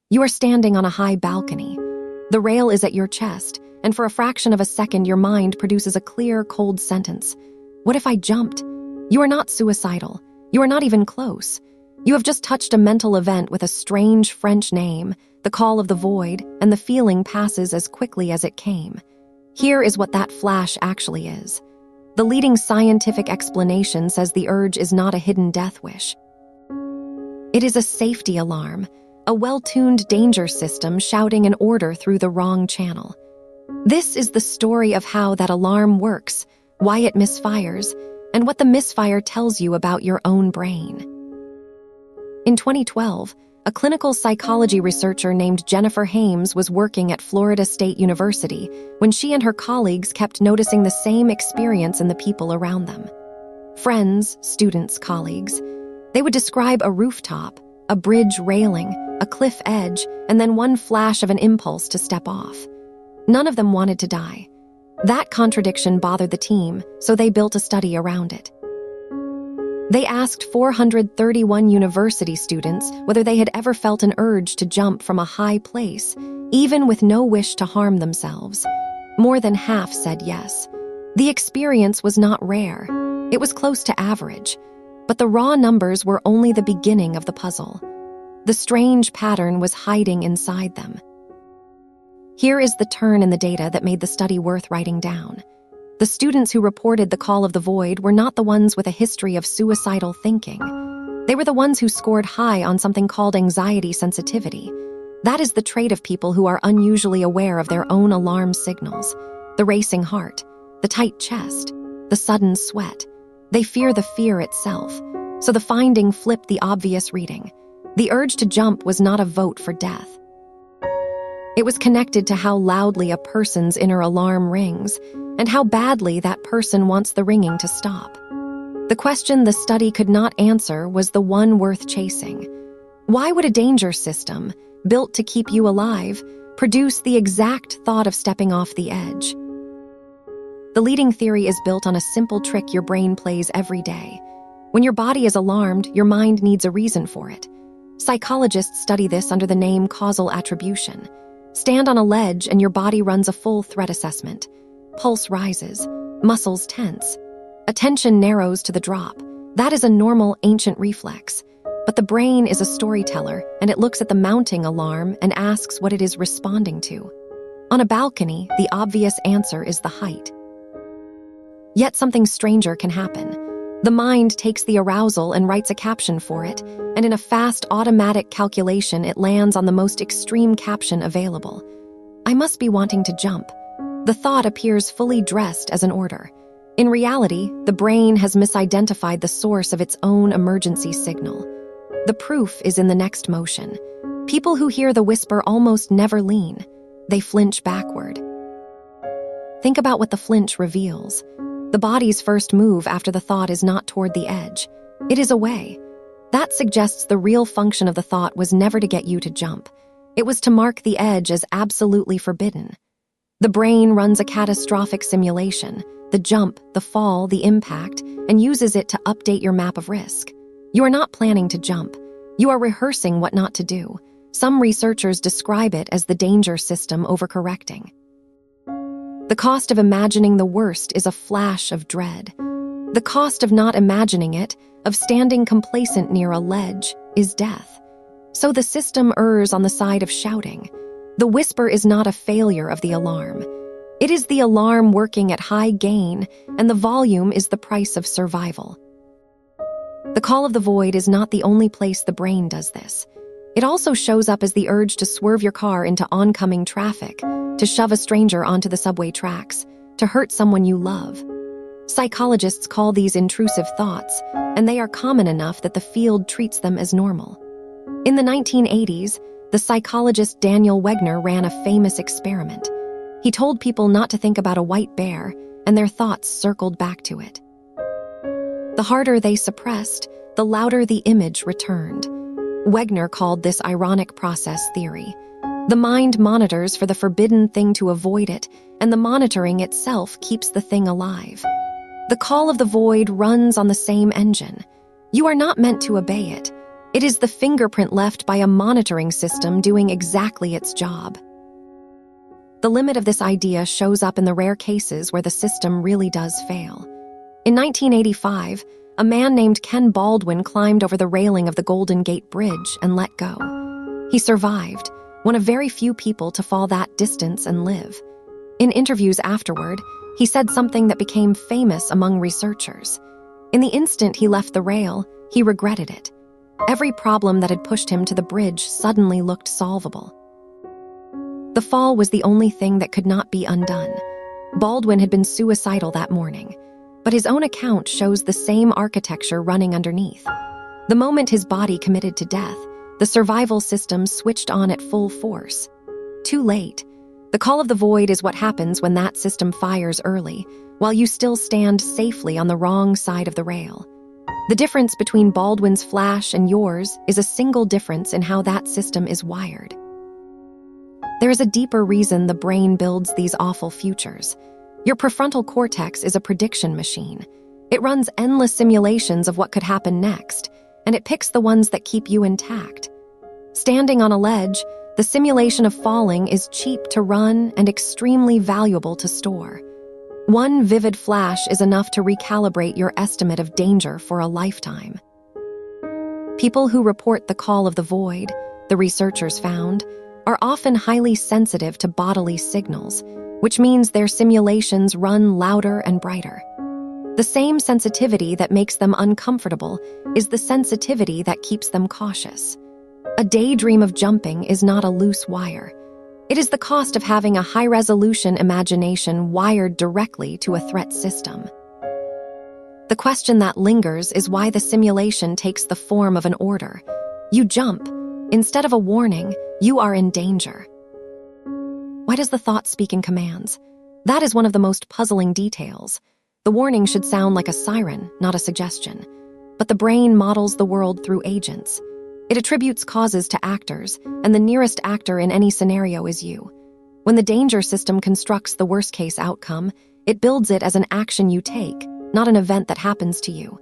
You are standing on a high balcony. The rail is at your chest, and for a fraction of a second your mind produces a clear, cold sentence. What if I jumped? You are not suicidal. You are not even close. You have just touched a mental event with a strange French name, the call of the void, and the feeling passes as quickly as it came. Here is what that flash actually is. The leading scientific explanation says the urge is not a hidden death wish. It is a safety alarm, a well-tuned danger system shouting an order through the wrong channel. This is the story of how that alarm works, why it misfires, and what the misfire tells you about your own brain. In 2012, a clinical psychology researcher named Jennifer Hames was working at Florida State University when she and her colleagues kept noticing the same experience in the people around them. Friends, students, colleagues. They would describe a rooftop, a bridge railing, a cliff edge, and then one flash of an impulse to step off. None of them wanted to die. That contradiction bothered the team, so they built a study around it. They asked 431 university students whether they had ever felt an urge to jump from a high place, even with no wish to harm themselves. More than half said yes. The experience was not rare. It was close to average. But the raw numbers were only the beginning of the puzzle. The strange pattern was hiding inside them. Here is the turn in the data that made the study worth writing down. The students who reported the call of the void were not the ones with a history of suicidal thinking. They were the ones who scored high on something called anxiety sensitivity. That is the trait of people who are unusually aware of their own alarm signals. The racing heart, the tight chest, the sudden sweat. They fear the fear itself. So the finding flipped the obvious reading. The urge to jump was not a vote for death. It was connected to how loudly a person's inner alarm rings and how badly that person wants the ringing to stop. The question the study could not answer was the one worth chasing. Why would a danger system, built to keep you alive, produce the exact thought of stepping off the edge? The leading theory is built on a simple trick your brain plays every day. When your body is alarmed, your mind needs a reason for it. Psychologists study this under the name causal attribution. Stand on a ledge and your body runs a full threat assessment. Pulse rises, muscles tense. Attention narrows to the drop. That is a normal, ancient reflex. But the brain is a storyteller, and it looks at the mounting alarm and asks what it is responding to. On a balcony, the obvious answer is the height. Yet something stranger can happen. The mind takes the arousal and writes a caption for it, and in a fast, automatic calculation, it lands on the most extreme caption available. I must be wanting to jump. The thought appears fully dressed as an order. In reality, the brain has misidentified the source of its own emergency signal. The proof is in the next motion. People who hear the whisper almost never lean. They flinch backward. Think about what the flinch reveals. The body's first move after the thought is not toward the edge. It is away. That suggests the real function of the thought was never to get you to jump. It was to mark the edge as absolutely forbidden. The brain runs a catastrophic simulation, the jump, the fall, the impact, and uses it to update your map of risk. You are not planning to jump. You are rehearsing what not to do. Some researchers describe it as the danger system overcorrecting. The cost of imagining the worst is a flash of dread. The cost of not imagining it, of standing complacent near a ledge, is death. So the system errs on the side of shouting. The whisper is not a failure of the alarm. It is the alarm working at high gain, and the volume is the price of survival. The call of the void is not the only place the brain does this. It also shows up as the urge to swerve your car into oncoming traffic, to shove a stranger onto the subway tracks, to hurt someone you love. Psychologists call these intrusive thoughts, and they are common enough that the field treats them as normal. In the 1980s, the psychologist Daniel Wegner ran a famous experiment. He told people not to think about a white bear, and their thoughts circled back to it. The harder they suppressed, the louder the image returned. Wegner called this ironic process theory. The mind monitors for the forbidden thing to avoid it, and the monitoring itself keeps the thing alive. The call of the void runs on the same engine. You are not meant to obey it. It is the fingerprint left by a monitoring system doing exactly its job. The limit of this idea shows up in the rare cases where the system really does fail. In 1985, a man named Ken Baldwin climbed over the railing of the Golden Gate Bridge and let go. He survived, one of very few people to fall that distance and live. In interviews afterward, he said something that became famous among researchers. In the instant he left the rail, he regretted it. Every problem that had pushed him to the bridge suddenly looked solvable. The fall was the only thing that could not be undone. Baldwin had been suicidal that morning, but his own account shows the same architecture running underneath. The moment his body committed to death, the survival system switched on at full force. Too late. The call of the void is what happens when that system fires early, while you still stand safely on the wrong side of the rail. The difference between Baldwin's flash and yours is a single difference in how that system is wired. There is a deeper reason the brain builds these awful futures. Your prefrontal cortex is a prediction machine. It runs endless simulations of what could happen next, and it picks the ones that keep you intact. Standing on a ledge, the simulation of falling is cheap to run and extremely valuable to store. One vivid flash is enough to recalibrate your estimate of danger for a lifetime. People who report the call of the void, the researchers found, are often highly sensitive to bodily signals, which means their simulations run louder and brighter. The same sensitivity that makes them uncomfortable is the sensitivity that keeps them cautious. A daydream of jumping is not a loose wire. It is the cost of having a high-resolution imagination wired directly to a threat system. The question that lingers is why the simulation takes the form of an order. You jump. Instead of a warning, you are in danger. Why does the thought speak in commands? That is one of the most puzzling details. The warning should sound like a siren, not a suggestion. But the brain models the world through agents. It attributes causes to actors, and the nearest actor in any scenario is you. When the danger system constructs the worst-case outcome, it builds it as an action you take, not an event that happens to you.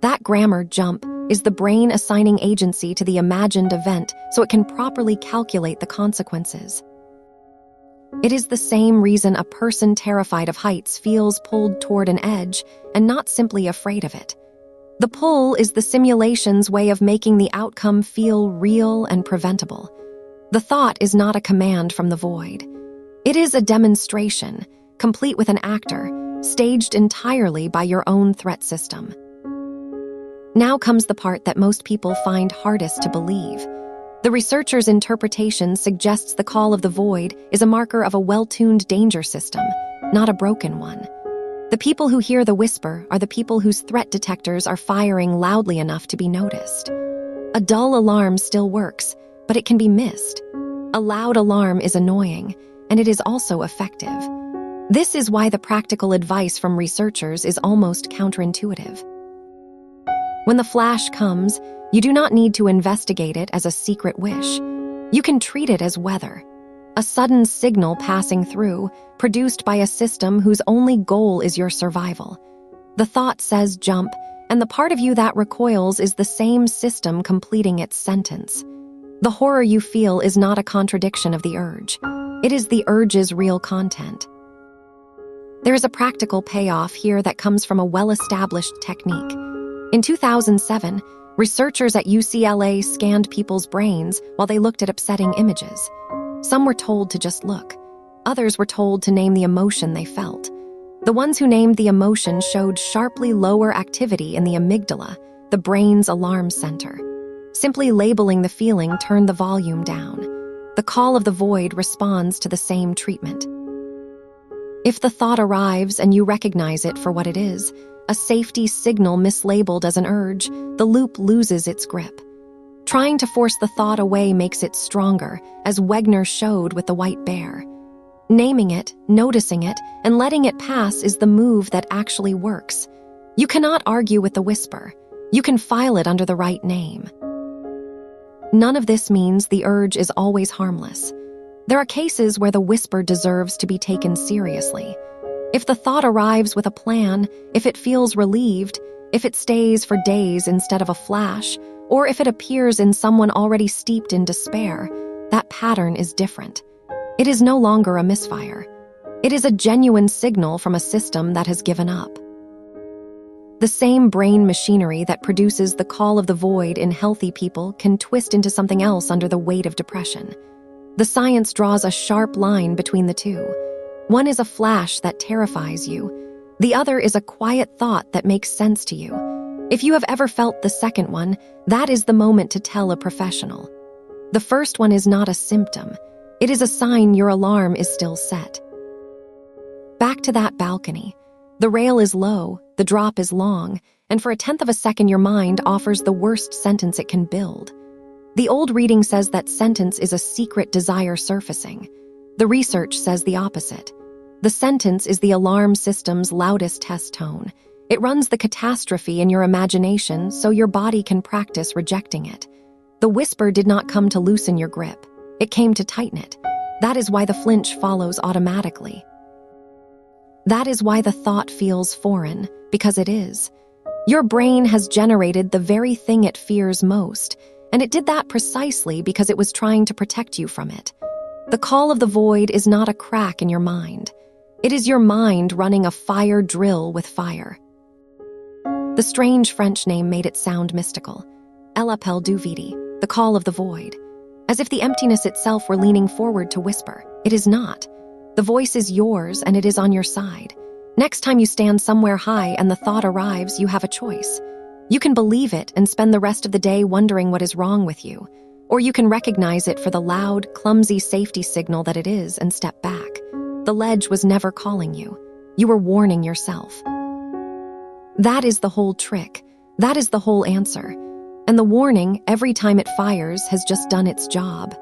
That grammar, jump, is the brain assigning agency to the imagined event so it can properly calculate the consequences. It is the same reason a person terrified of heights feels pulled toward an edge and not simply afraid of it. The pull is the simulation's way of making the outcome feel real and preventable. The thought is not a command from the void. It is a demonstration, complete with an actor, staged entirely by your own threat system. Now comes the part that most people find hardest to believe. The researcher's interpretation suggests the call of the void is a marker of a well-tuned danger system, not a broken one. The people who hear the whisper are the people whose threat detectors are firing loudly enough to be noticed. A dull alarm still works, but it can be missed. A loud alarm is annoying, and it is also effective. This is why the practical advice from researchers is almost counterintuitive. When the flash comes, you do not need to investigate it as a secret wish. You can treat it as weather. A sudden signal passing through, produced by a system whose only goal is your survival. The thought says jump, and the part of you that recoils is the same system completing its sentence. The horror you feel is not a contradiction of the urge. It is the urge's real content. There is a practical payoff here that comes from a well-established technique. In 2007, researchers at UCLA scanned people's brains while they looked at upsetting images. Some were told to just look. Others were told to name the emotion they felt. The ones who named the emotion showed sharply lower activity in the amygdala, the brain's alarm center. Simply labeling the feeling turned the volume down. The call of the void responds to the same treatment. If the thought arrives and you recognize it for what it is, a safety signal mislabeled as an urge, the loop loses its grip. Trying to force the thought away makes it stronger, as Wegner showed with the white bear. Naming it, noticing it, and letting it pass is the move that actually works. You cannot argue with the whisper. You can file it under the right name. None of this means the urge is always harmless. There are cases where the whisper deserves to be taken seriously. If the thought arrives with a plan, if it feels relieved, if it stays for days instead of a flash, or if it appears in someone already steeped in despair, that pattern is different. It is no longer a misfire. It is a genuine signal from a system that has given up. The same brain machinery that produces the call of the void in healthy people can twist into something else under the weight of depression. The science draws a sharp line between the two. One is a flash that terrifies you. The other is a quiet thought that makes sense to you. If you have ever felt the second one, that is the moment to tell a professional. The first one is not a symptom. It is a sign your alarm is still set. Back to that balcony. The rail is low, the drop is long, and for a tenth of a second your mind offers the worst sentence it can build. The old reading says that sentence is a secret desire surfacing. The research says the opposite. The sentence is the alarm system's loudest test tone. It runs the catastrophe in your imagination so your body can practice rejecting it. The whisper did not come to loosen your grip. It came to tighten it. That is why the flinch follows automatically. That is why the thought feels foreign, because it is. Your brain has generated the very thing it fears most, and it did that precisely because it was trying to protect you from it. The call of the void is not a crack in your mind. It is your mind running a fire drill with fire. The strange French name made it sound mystical. L'appel du vide, the call of the void. As if the emptiness itself were leaning forward to whisper. It is not. The voice is yours and it is on your side. Next time you stand somewhere high and the thought arrives, you have a choice. You can believe it and spend the rest of the day wondering what is wrong with you. Or you can recognize it for the loud, clumsy safety signal that it is and step back. The ledge was never calling you. You were warning yourself. That is the whole trick. That is the whole answer. And the warning, every time it fires, has just done its job.